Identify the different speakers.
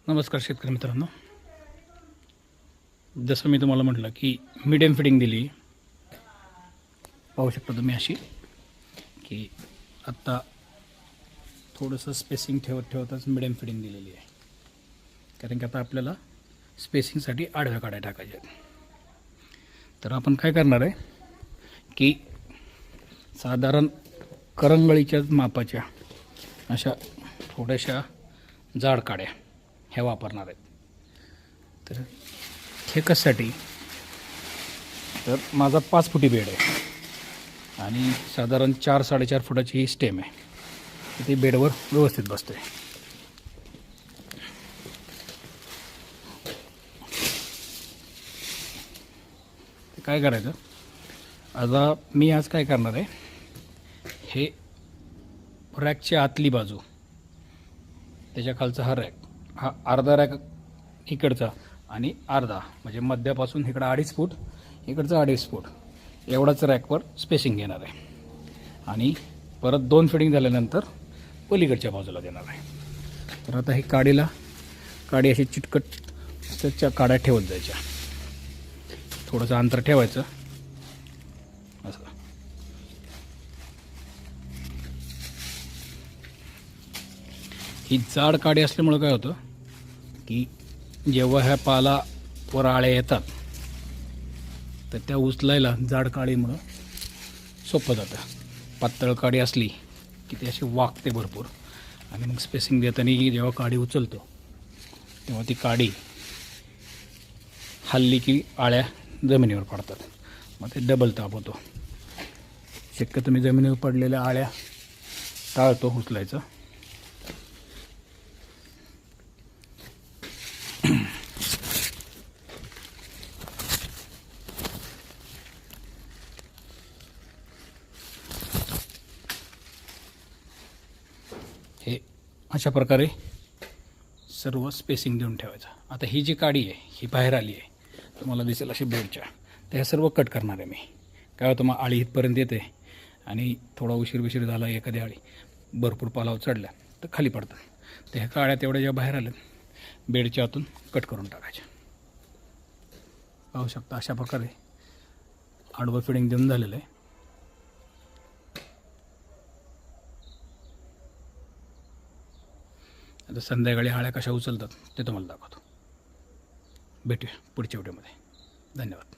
Speaker 1: नमस्कार शेतकरी मित्रांनो, जसं मी तुम्हाला म्हटलं की मीडियम फिडिंग दिली. पाहू शकता तुम्ही अशी की आत्ता थोडंसं स्पेसिंग ठेवतच मीडियम फिडिंग दिलेली आहे. कारण की आता आपल्याला स्पेसिंगसाठी आडव्या काड्या टाकायच्या आहेत. तर आपण काय करणार आहे की साधारण करंगळीच्या मापाच्या अशा थोड्याशा जाड काड्या ह्या वापरणार आहेत. तर हे कशासाठी, तर माझा 5 फुटी बेड आहे आणि साधारण 4-4.5 फुटाची ही स्टेम आहे. तर ती बेडवर व्यवस्थित बसते. काय करायचं आता मी आज काय करणार आहे, हे रॅकची आतली बाजू, त्याच्या खालचा हा रॅक, हा अर्धा रॅक इकडचा आणि अर्धा म्हणजे मध्यापासून इकडं 2.5 फूट, इकडचं 2.5 फूट एवढाच रॅकवर स्पेसिंग घेणार आहे. आणि परत 2 फिडिंग झाल्यानंतर पलीकडच्या बाजूला देणार आहे. तर आता ही काडी अशी चिटकट त्याच्या काड्या ठेवत जायच्या. थोडंसं अंतर ठेवायचं असं. ही जाड काडी असल्यामुळं काय होतं की जेव्हा ह्या पालावर आळ्या येतात तर त्या उचलायला जाड काडीमुळं सोपं जातं. पातळ काडी असली की ती अशी वाकते भरपूर आणि मग स्पेसिंग देताना जेव्हा काडी उचलतो तेव्हा ती काडी हल्ली की आळ्या जमिनीवर पडतात. मग ते डबल ताप होतो. शक्यतो मी जमिनीवर पडलेल्या आळ्या टाळतो उचलायचं. हे अशा प्रकारे सर्व स्पेसिंग देऊन ठेवायचं. आता ही जी काडी आहे ही बाहेर आली आहे, तुम्हाला दिसेल अशी बेडच्या. तर ह्या सर्व कट करणार आहे मी. काय होतं, मग आळी इथपर्यंत येते आणि थोडा उशीर झाला, एखादी आळी भरपूर पालावर चढल्या तर खाली पडतात. तर ह्या काड्या तेवढ्या ज्या बाहेर आल्या बेडच्या आतून कट करून टाकायच्या. पाहू शकता अशा प्रकारे आडवं फिडिंग देऊन झालेलं आहे. आता संध्याकाळी आळ्या कशा उचलतात ते तुम्हाला दाखवतो. भेटूया पुढच्या व्हिडिओमध्ये. धन्यवाद.